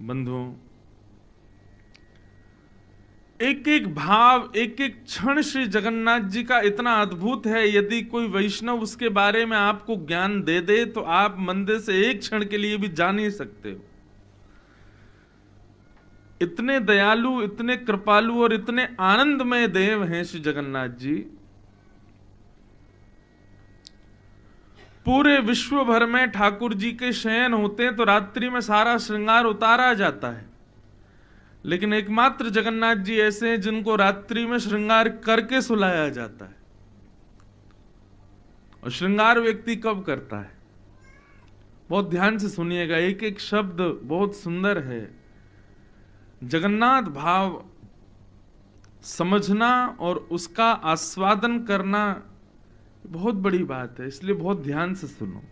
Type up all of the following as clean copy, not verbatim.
बंधुओं, एक एक भाव, एक एक क्षण श्री जगन्नाथ जी का इतना अद्भुत है। यदि कोई वैष्णव उसके बारे में आपको ज्ञान दे दे तो आप मंदिर से एक क्षण के लिए भी जा नहीं सकते हो। इतने दयालु, इतने कृपालु और इतने आनंदमय देव हैं श्री जगन्नाथ जी। पूरे विश्व भर में ठाकुर जी के शयन होते हैं तो रात्रि में सारा श्रृंगार उतारा जाता है, लेकिन एकमात्र जगन्नाथ जी ऐसे हैं जिनको रात्रि में श्रृंगार करके सुलाया जाता है। और श्रृंगार व्यक्ति कब करता है? बहुत ध्यान से सुनिएगा, एक एक शब्द बहुत सुंदर है। जगन्नाथ भाव समझना और उसका आस्वादन करना बहुत बड़ी बात है, इसलिए बहुत ध्यान से सुनो।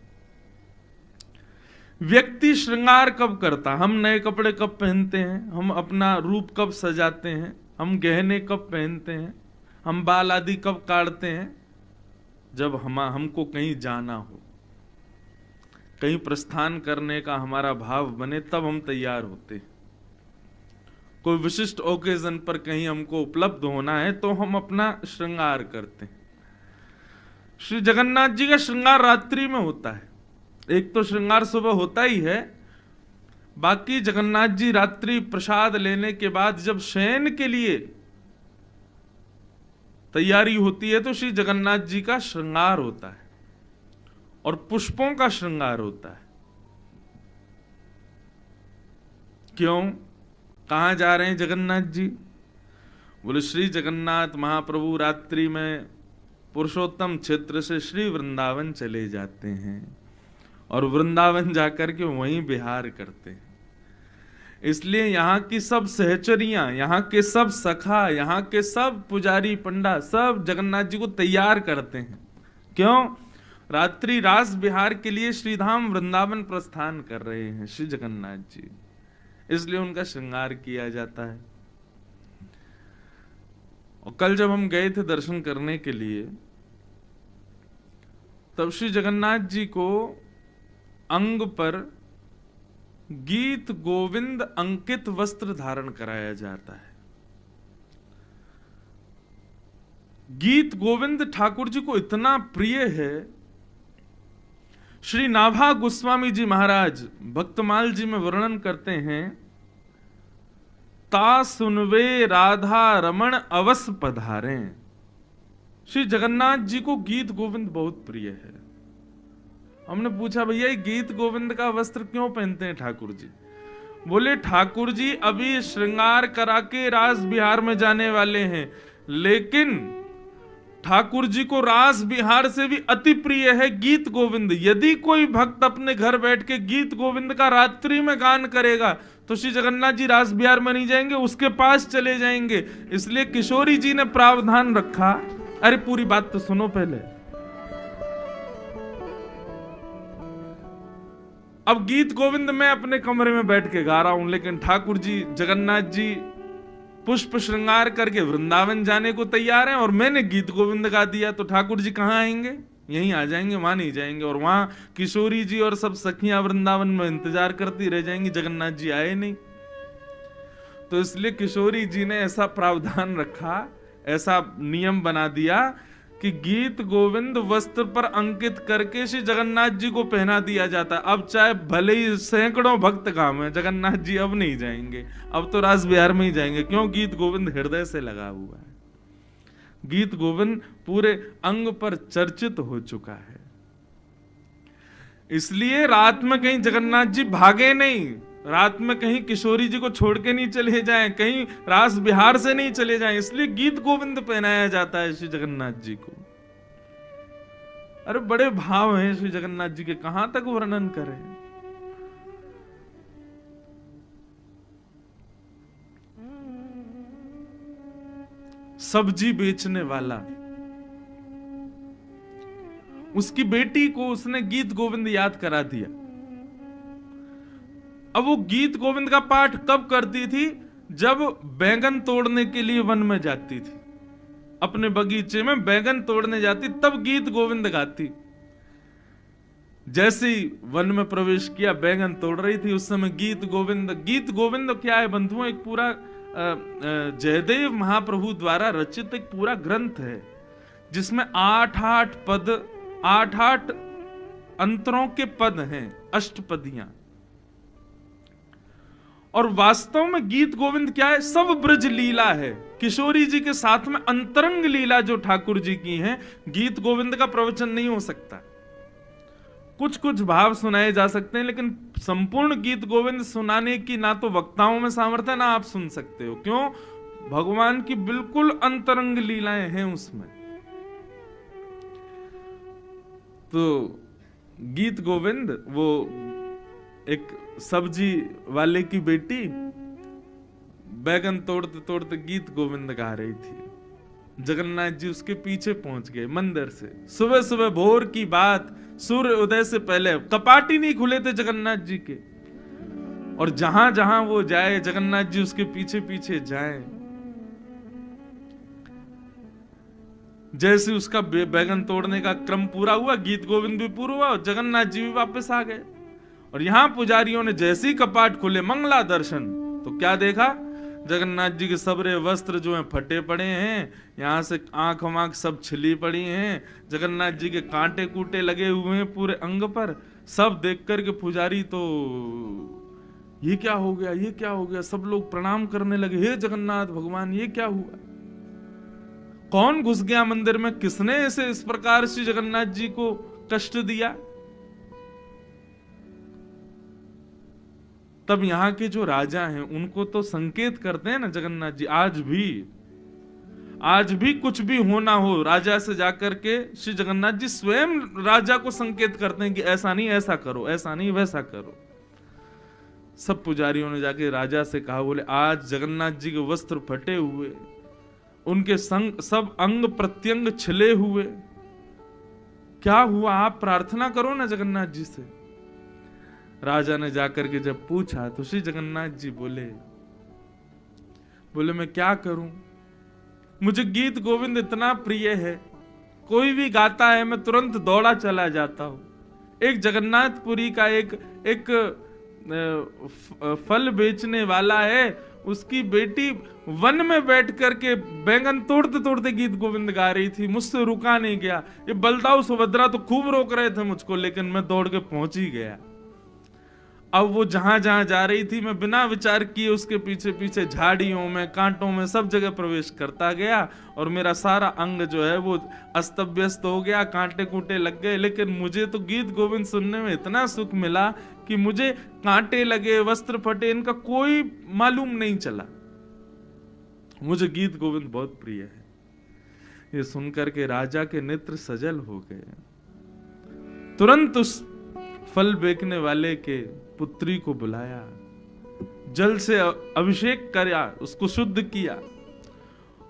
व्यक्ति श्रृंगार कब करता? हम नए कपड़े कब पहनते हैं? हम अपना रूप कब सजाते हैं? हम गहने कब पहनते हैं? हम बाल आदि कब काटते हैं? जब हमको कहीं जाना हो, कहीं प्रस्थान करने का हमारा भाव बने, तब हम तैयार होते हैं। कोई विशिष्ट ओकेजन पर कहीं हमको उपलब्ध होना है तो हम अपना श्रृंगार करते हैं। श्री जगन्नाथ जी का श्रृंगार रात्रि में होता है। एक तो श्रृंगार सुबह होता ही है, बाकी जगन्नाथ जी रात्रि प्रसाद लेने के बाद जब शयन के लिए तैयारी होती है तो श्री जगन्नाथ जी का श्रृंगार होता है और पुष्पों का श्रृंगार होता है। क्यों? कहां जा रहे हैं जगन्नाथ जी? बोले श्री जगन्नाथ महाप्रभु रात्रि में पुरुषोत्तम क्षेत्र से श्री वृंदावन चले जाते हैं और वृंदावन जाकर के वहीं विहार करते हैं। इसलिए यहाँ की सब सहचरियां, यहाँ के सब सखा, यहाँ के सब पुजारी पंडा सब जगन्नाथ जी को तैयार करते हैं। क्यों? रात्रि रास विहार के लिए श्रीधाम वृंदावन प्रस्थान कर रहे हैं श्री जगन्नाथ जी, इसलिए उनका श्रृंगार किया जाता है। और कल जब हम गए थे दर्शन करने के लिए, तब श्री जगन्नाथ जी को अंग पर गीत गोविंद अंकित वस्त्र धारण कराया जाता है। गीत गोविंद ठाकुर जी को इतना प्रिय है, श्री नाभा गोस्वामी जी महाराज भक्तमाल जी में वर्णन करते हैं, ता सुनवे राधा रमण अवस पधारे। श्री जगन्नाथ जी को गीत गोविंद बहुत प्रिय है। हमने पूछा, भैया ये गीत गोविंद का वस्त्र क्यों पहनते हैं ठाकुर जी? बोले ठाकुर जी अभी श्रृंगार करा के रास बिहार में जाने वाले हैं, लेकिन ठाकुर जी को रास बिहार से भी अति प्रिय है गीत गोविंद। यदि कोई भक्त अपने घर बैठ के गीत गोविंद का रात्रि में गान करेगा तो श्री जगन्नाथ जी रास बिहार में नहीं जाएंगे, उसके पास चले जाएंगे। इसलिए किशोरी जी ने प्रावधान रखा। अरे पूरी बात तो सुनो पहले। अब गीत गोविंद मैं अपने कमरे में बैठ के गा रहा हूं, लेकिन ठाकुर जी जगन्नाथ जी पुष्प श्रृंगार करके वृंदावन जाने को तैयार हैं और मैंने गीत गोविंद गा दिया, तो ठाकुर जी कहां आएंगे? यहीं आ जाएंगे, वहां नहीं जाएंगे। और वहां किशोरी जी और सब सखियां वृंदावन में इंतजार करती रह जाएंगी, जगन्नाथ जी आए नहीं। तो इसलिए किशोरी जी ने ऐसा प्रावधान रखा, ऐसा नियम बना दिया कि गीत गोविंद वस्त्र पर अंकित करके श्री जगन्नाथ जी को पहना दिया जाता। अब चाहे भले ही सैकड़ों भक्त काम है, जगन्नाथ जी अब नहीं जाएंगे, अब तो रास बिहार में ही जाएंगे। क्यों? गीत गोविंद हृदय से लगा हुआ है, गीत गोविंद पूरे अंग पर चर्चित हो चुका है। इसलिए रात में कहीं जगन्नाथ जी भागे नहीं, रात में कहीं किशोरी जी को छोड़ के नहीं चले जाएं, कहीं रास बिहार से नहीं चले जाएं, इसलिए गीत गोविंद पहनाया जाता है श्री जगन्नाथ जी को। अरे बड़े भाव हैं श्री जगन्नाथ जी के, कहां तक वर्णन करें। सब्जी बेचने वाला, उसकी बेटी को उसने गीत गोविंद याद करा दिया। अब वो गीत गोविंद का पाठ कब करती थी? जब बैंगन तोड़ने के लिए वन में जाती थी, अपने बगीचे में बैंगन तोड़ने जाती, तब गीत गोविंद गाती। जैसे ही वन में प्रवेश किया, बैगन तोड़ रही थी, उस समय गीत गोविंद क्या है बंधुओं, एक पूरा जयदेव महाप्रभु द्वारा रचित एक पूरा ग्रंथ है, जिसमें 8-8 पद, 8-8 अंतरों के पद हैं, अष्टपदियां। और वास्तव में गीत गोविंद क्या है, सब ब्रज लीला है। किशोरी जी के साथ में अंतरंग लीला जो ठाकुर जी की है, गीत गोविंद का प्रवचन नहीं हो सकता। कुछ कुछ भाव सुनाए जा सकते हैं, लेकिन संपूर्ण गीत गोविंद सुनाने की ना तो वक्ताओं में सामर्थ्य, ना आप सुन सकते हो। क्यों? भगवान की बिल्कुल अंतरंग लीलाएं हैं उसमें। तो गीत गोविंद, वो एक सब्जी वाले की बेटी बैगन तोड़ते तोड़ते गीत गोविंद गा रही थी। जगन्नाथ जी उसके पीछे पहुंच गए मंदिर से। सुबह सुबह भोर की बात, सूर्य उदय से पहले, कपाट ही नहीं खुले थे जगन्नाथ जी के, और जहां जहां वो जाए जगन्नाथ जी उसके पीछे पीछे जाएं। जैसे उसका बैगन तोड़ने का क्रम पूरा हुआ, गीत गोविंद भी पूरा हुआ और जगन्नाथ जी भी वापस आ गए। और यहां पुजारियों ने जैसे ही कपाट खुले, मंगला दर्शन, तो क्या देखा, जगन्नाथ जी के सबरे वस्त्र जो हैं फटे पड़े हैं, यहां से आंख वाँख सब छिली पड़ी हैं, जगन्नाथ जी के कांटे कूटे लगे हुए हैं पूरे अंग पर। सब देख करके पुजारी तो ये क्या हो गया, ये क्या हो गया, सब लोग प्रणाम करने लगे, हे जगन्नाथ भगवान ये क्या हुआ, कौन घुस गया मंदिर में, किसने ऐसे इस प्रकार से जगन्नाथ जी को कष्ट दिया। तब यहाँ के जो राजा हैं उनको तो संकेत करते हैं ना जगन्नाथ जी, आज भी कुछ भी होना हो, राजा से जाकर के श्री जगन्नाथ जी स्वयं राजा को संकेत करते हैं कि ऐसा नहीं ऐसा करो, ऐसा नहीं वैसा करो। सब पुजारियों ने जाके राजा से कहा, बोले आज जगन्नाथ जी के वस्त्र फटे हुए, उनके संग सब अंग प्रत्यंग छिले हुए, क्या हुआ, आप प्रार्थना करो ना जगन्नाथ जी से। राजा ने जाकर के जब पूछा तो श्री जगन्नाथ जी बोले मैं क्या करूं, मुझे गीत गोविंद इतना प्रिय है, कोई भी गाता है मैं तुरंत दौड़ा चला जाता हूं। एक जगन्नाथपुरी का एक फल बेचने वाला है, उसकी बेटी वन में बैठ करके बैंगन तोड़ते तोड़ते गीत गोविंद गा रही थी, मुझसे रुका नहीं गया। ये बलदाऊ सुभद्रा तो खूब रोक रहे थे मुझको, लेकिन मैं दौड़ के पहुंच ही गया। अब वो जहां जहां जा रही थी, मैं बिना विचार किए उसके पीछे पीछे झाड़ियों में, कांटों में, सब जगह प्रवेश करता गया, और मेरा सारा अंग जो है वो अस्त व्यस्त हो गया, कांटे कूटे लग गए। लेकिन मुझे तो गीत गोविंद सुनने में इतना सुख मिला कि मुझे कांटे लगे, वस्त्र फटे, इनका कोई मालूम नहीं चला। मुझे गीत गोविंद बहुत प्रिय है। ये सुनकर के राजा के नेत्र सजल हो गए। तुरंत उस फल बेचने वाले के पुत्री को बुलाया, जल से अभिषेक किया, उसको शुद्ध किया,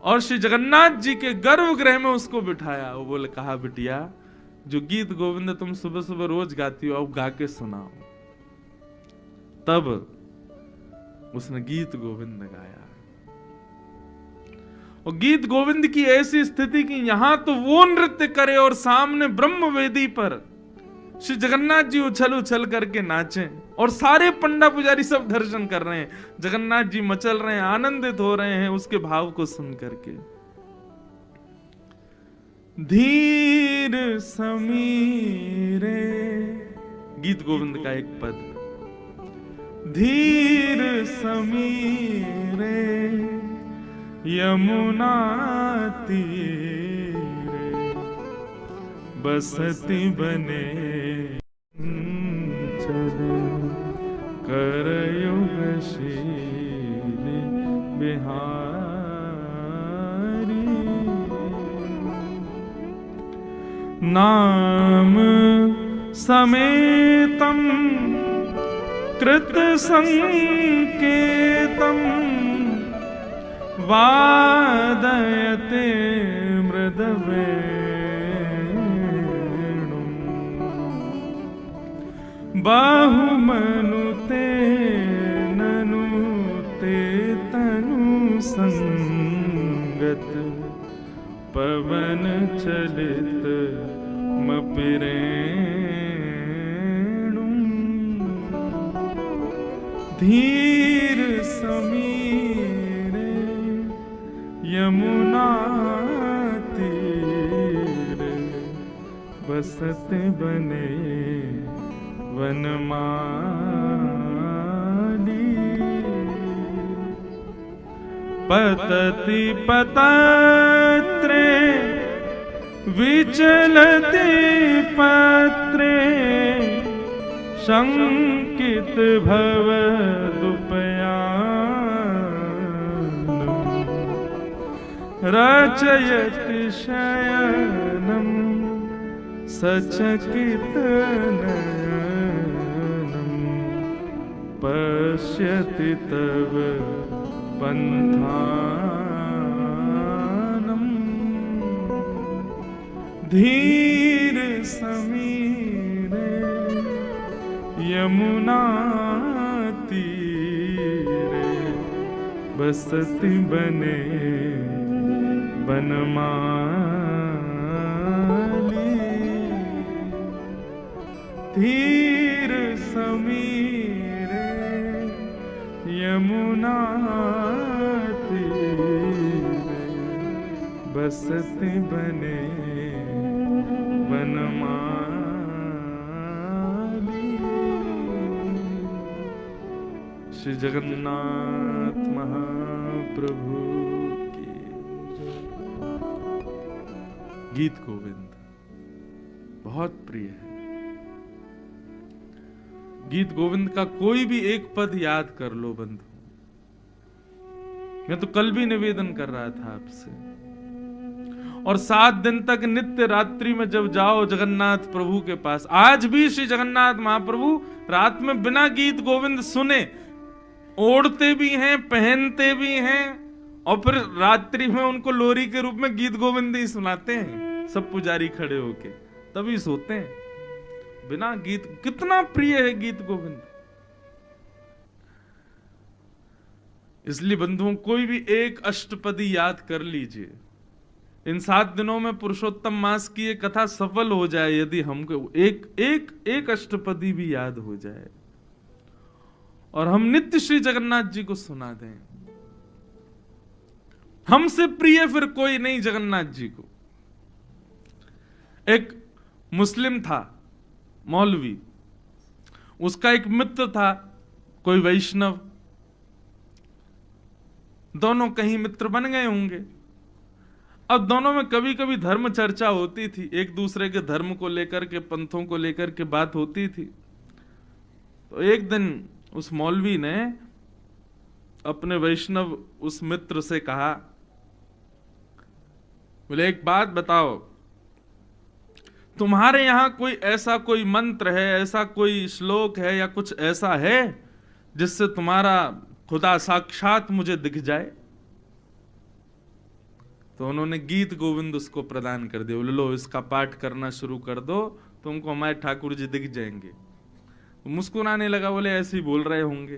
और श्री जगन्नाथ जी के गर्भगृह में उसको बिठाया। वो बोले, कहा बिटिया, जो गीत गोविंद तुम सुबह सुबह रोज गाती हो, अब गा के सुनाओ। तब उसने गीत गोविंद गाया। और गीत गोविंद की ऐसी स्थिति कि यहां तो वो नृत्य करे और सामने ब्रह्म वेदी पर श्री जगन्नाथ जी उछल उछल करके नाचे, और सारे पंडा पुजारी सब दर्शन कर रहे हैं, जगन्नाथ जी मचल रहे हैं, आनंदित हो रहे हैं उसके भाव को सुन करके। धीर समीरे, गीत गोविंद का एक पद, धीर समीरे यमुना तीरे, बसती बने चले, करयुगशील बिहारी। नाम समेतम कृत संकेतम, वादयते मृदवेणुं, बहुमनुते ननुते तनु संगत, पवन चलित मपिरेणुं। धीर समीरे यमुना तीरे बसत बने वनमाली। पतति पतत्रे विचलते पत्रे शंकित भवदुपयानम् रचयति शयनम् सचकितनयनम् पश्यति तव पन्थानम्। धीर समीरे यमुना तीरे बसति बने वनमाली। धीर समीरे यमुना तीरे बसति बने वनमाली। श्री जगन्नाथ महाप्रभु की गीत गोविंद बहुत प्रिय है। गीत गोविंद का कोई भी एक पद याद कर लो बंधु। मैं तो कल भी निवेदन कर रहा था आपसे, और 7 दिन तक नित्य रात्रि में जब जाओ जगन्नाथ प्रभु के पास, आज भी श्री जगन्नाथ महाप्रभु रात में बिना गीत गोविंद सुने ओढ़ते भी हैं, पहनते भी हैं, और फिर रात्रि में उनको लोरी के रूप में गीत गोविंद ही सुनाते हैं, सब पुजारी खड़े होके, तभी सोते हैं बिना गीत। कितना प्रिय है गीत गोविंद। इसलिए बंधुओं कोई भी एक अष्टपदी याद कर लीजिए। इन 7 दिनों में पुरुषोत्तम मास की एक कथा सफल हो जाए यदि हमको एक अष्टपदी भी याद हो जाए, और हम नित्य श्री जगन्नाथ जी को सुना दें। हमसे प्रिय फिर कोई नहीं जगन्नाथ जी को। एक मुस्लिम था मौलवी, उसका एक मित्र था कोई वैष्णव, दोनों कहीं मित्र बन गए होंगे। अब दोनों में कभी कभी धर्म चर्चा होती थी, एक दूसरे के धर्म को लेकर के, पंथों को लेकर के बात होती थी। तो एक दिन उस मौलवी ने अपने वैष्णव उस मित्र से कहा, बोले एक बात बताओ, तुम्हारे यहां कोई ऐसा कोई मंत्र है, ऐसा कोई श्लोक है या कुछ ऐसा है जिससे तुम्हारा खुदा साक्षात मुझे दिख जाए? तो उन्होंने गीत गोविंद उसको प्रदान कर दिया। बोले लो इसका पाठ करना शुरू कर दो, तुमको हमारे ठाकुर जी दिख जाएंगे। तो मुस्कुराने लगा, बोले ऐसे ही बोल रहे होंगे।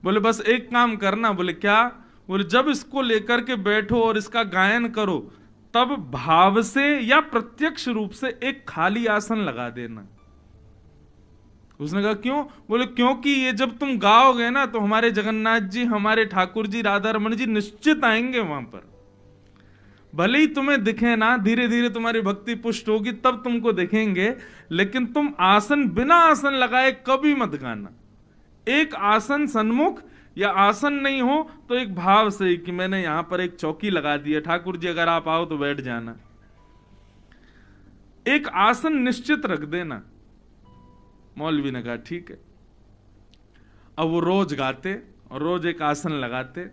बोले बस एक काम करना। बोले क्या? बोले जब इसको लेकर के बैठो और इसका गायन करो, तब भाव से या प्रत्यक्ष रूप से एक खाली आसन लगा देना। उसने कहा क्यों? बोले क्योंकि ये जब तुम गाओगे ना तो हमारे जगन्नाथ जी, हमारे ठाकुर जी, राधा रमन जी निश्चित आएंगे वहां पर। भले ही तुम्हें दिखे ना, धीरे धीरे तुम्हारी भक्ति पुष्ट होगी तब तुमको दिखेंगे, लेकिन तुम आसन बिना आसन लगाए कभी मत गाना। एक आसन सन्मुख या आसन नहीं हो तो एक भाव से कि मैंने यहां पर एक चौकी लगा दी है, ठाकुर जी अगर आप आओ तो बैठ जाना। एक आसन निश्चित रख देना। मौलवी ने कहा ठीक है। अब वो रोज गाते और रोज एक आसन लगाते।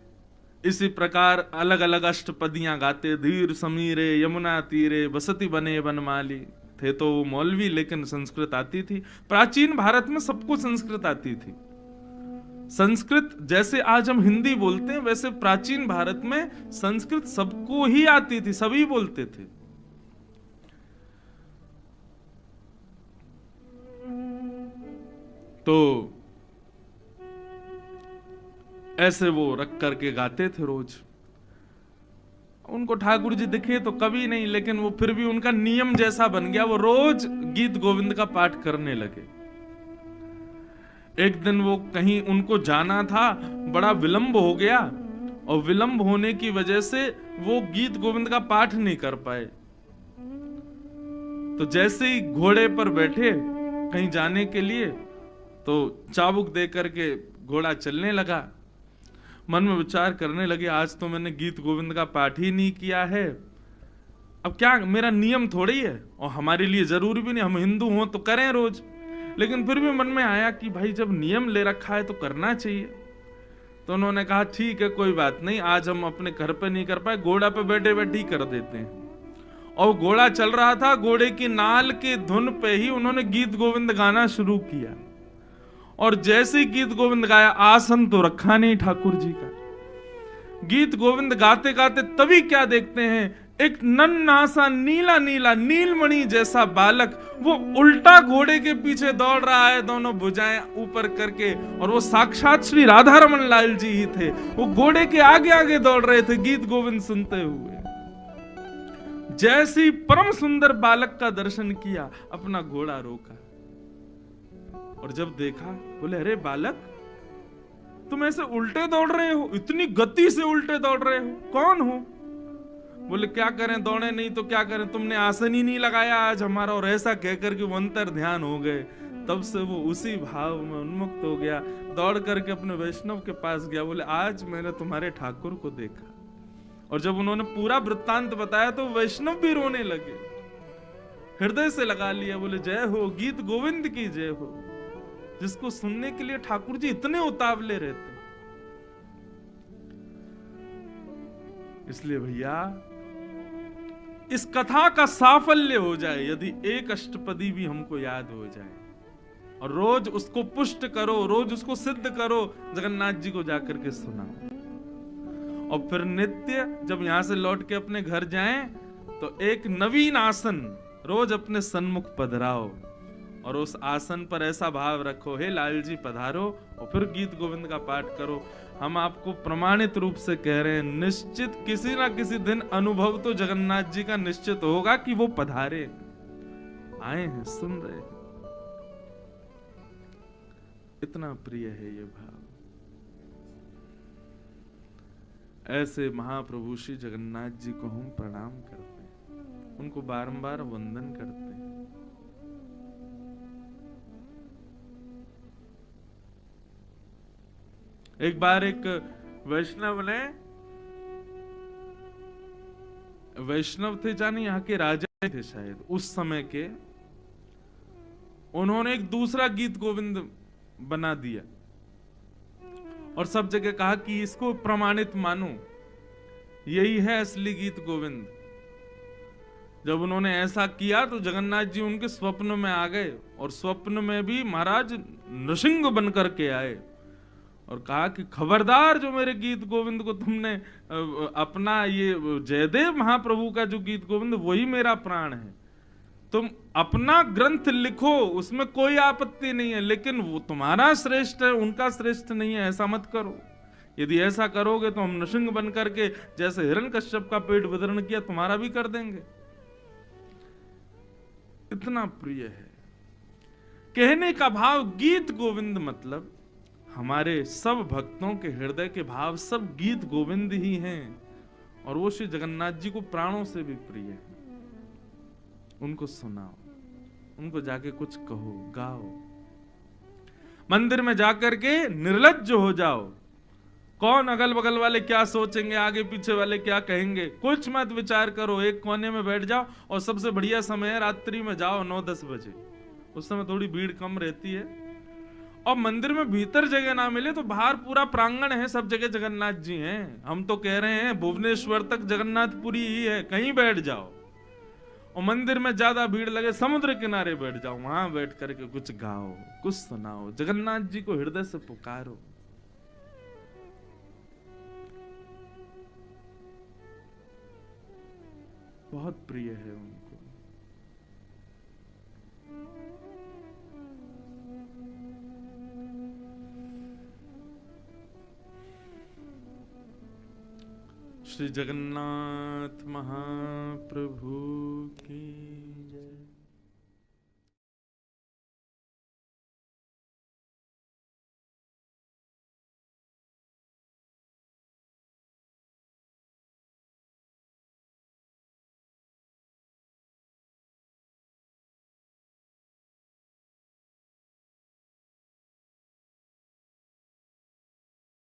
इसी प्रकार अलग अलग अष्टपदियां गाते। धीर समीरे यमुना तीरे बसती बने वनमाली। थे तो वो मौलवी, लेकिन संस्कृत आती थी। प्राचीन भारत में सबको संस्कृत आती थी। संस्कृत जैसे आज हम हिंदी बोलते हैं, वैसे प्राचीन भारत में संस्कृत सबको ही आती थी, सभी बोलते थे। तो ऐसे वो रख करके गाते थे रोज। उनको ठाकुर जी दिखे तो कभी नहीं, लेकिन वो फिर भी उनका नियम जैसा बन गया, वो रोज गीत गोविंद का पाठ करने लगे। एक दिन वो कहीं उनको जाना था, बड़ा विलंब हो गया और विलंब होने की वजह से वो गीत गोविंद का पाठ नहीं कर पाए। तो जैसे ही घोड़े पर बैठे कहीं जाने के लिए, तो चाबुक दे करके घोड़ा चलने लगा। मन में विचार करने लगे, आज तो मैंने गीत गोविंद का पाठ ही नहीं किया है, अब क्या, मेरा नियम थोड़ी है और हमारे लिए जरूरी भी नहीं, हम हिंदू हों तो करें रोज। लेकिन फिर भी मन में आया कि भाई जब नियम ले रखा है तो करना चाहिए। तो उन्होंने कहा ठीक है कोई बात नहीं, आज हम अपने घर पे नहीं कर पाए, घोड़ा पे बैठे बैठे ही कर देते हैं। और घोड़ा चल रहा था, घोड़े की नाल की धुन पे ही उन्होंने गीत गोविंद गाना शुरू किया। और जैसे ही गीत गोविंद गाया, आसन तो रखा नहीं ठाकुर जी का, गीत गोविंद गाते गाते तभी क्या देखते हैं, एक नन्हा सा नीला नीला नीलमणि जैसा बालक वो उल्टा घोड़े के पीछे दौड़ रहा है, दोनों भुजाएं ऊपर करके, और वो साक्षात श्री राधा रमन लाल जी ही थे। वो घोड़े के आगे आगे दौड़ रहे थे गीत गोविंद सुनते हुए। जैसी परम सुंदर बालक का दर्शन किया, अपना घोड़ा रोका और जब देखा, बोले अरे बालक, तुम ऐसे उल्टे दौड़ रहे हो, इतनी गति से उल्टे दौड़ रहे हो, कौन हो? बोले क्या करें, दौड़े नहीं तो क्या करें, तुमने आसन ही नहीं लगाया आज हमारा। और ऐसा कहकर के वो अंतर ध्यान हो गए। तब से वो उसी भाव में उन्मुक्त हो गया, दौड़ करके अपने वैष्णव के पास गया, बोले आज मैंने तुम्हारे ठाकुर को देखा। और जब उन्होंने पूरा वृत्तांत बताया तो वैष्णव भी रोने लगे, हृदय से लगा लिया, बोले जय हो गीत गोविंद की जय हो, जिसको सुनने के लिए ठाकुर जी इतने उतावले रहते। इसलिए भैया इस कथा का साफल्य हो जाए यदि एक अष्टपदी भी हमको याद हो जाए, और रोज उसको पुष्ट करो, रोज उसको सिद्ध करो, जगन्नाथ जी को जाकर के सुनाओ। और फिर नित्य जब यहां से लौट के अपने घर जाएं तो एक नवीन आसन रोज अपने सन्मुख पधराओ, और उस आसन पर ऐसा भाव रखो, हे लाल जी पधारो, और फिर गीत गोविंद का पाठ करो। हम आपको प्रमाणित रूप से कह रहे हैं, निश्चित किसी ना किसी दिन अनुभव तो जगन्नाथ जी का निश्चित होगा कि वो पधारे, आए हैं, सुन रहे हैं। इतना प्रिय है ये भाव। ऐसे महाप्रभु श्री जगन्नाथ जी को हम प्रणाम करते हैं, उनको बारंबार वंदन करते हैं। एक बार एक वैष्णव थे, जाने यहाँ के राजा थे शायद उस समय के, उन्होंने एक दूसरा गीत गोविंद बना दिया और सब जगह कहा कि इसको प्रमाणित मानो, यही है असली गीत गोविंद। जब उन्होंने ऐसा किया तो जगन्नाथ जी उनके स्वप्न में आ गए, और स्वप्न में भी महाराज नृसिंह बन करके आए और कहा कि खबरदार, जो मेरे गीत गोविंद को तुमने अपना ये जयदेव महाप्रभु का जो गीत गोविंद वही मेरा प्राण है, तुम अपना ग्रंथ लिखो, उसमें कोई आपत्ति नहीं है, लेकिन वो तुम्हारा श्रेष्ठ है, उनका श्रेष्ठ नहीं है, ऐसा मत करो। यदि ऐसा करोगे तो हम नृसिंह बन करके जैसे हिरण्यकश्यप का पेट विदरण किया तुम्हारा भी कर देंगे। इतना प्रिय है। कहने का भाव गीत गोविंद मतलब हमारे सब भक्तों के हृदय के भाव सब गीत गोविंद ही हैं, और वो श्री जगन्नाथ जी को प्राणों से भी प्रिय है। उनको सुनाओ, उनको जाके कुछ कहो, गाओ, मंदिर में जाकर के निर्लज्ज हो जाओ। कौन अगल बगल वाले क्या सोचेंगे, आगे पीछे वाले क्या कहेंगे, कुछ मत विचार करो, एक कोने में बैठ जाओ। और सबसे बढ़िया समय है रात्रि में जाओ, 9-10 बजे, उस समय थोड़ी भीड़ कम रहती है। और मंदिर में भीतर जगह ना मिले तो बाहर पूरा प्रांगण है, सब जगह जगन्नाथ जी हैं। हम तो कह रहे हैं भुवनेश्वर तक जगन्नाथपुरी ही है, कहीं बैठ जाओ। और मंदिर में ज्यादा भीड़ लगे, समुद्र किनारे बैठ जाओ, वहां बैठ करके कुछ गाओ, कुछ सुनाओ, जगन्नाथ जी को हृदय से पुकारो। बहुत प्रिय है उनको। श्री जगन्नाथ महाप्रभु की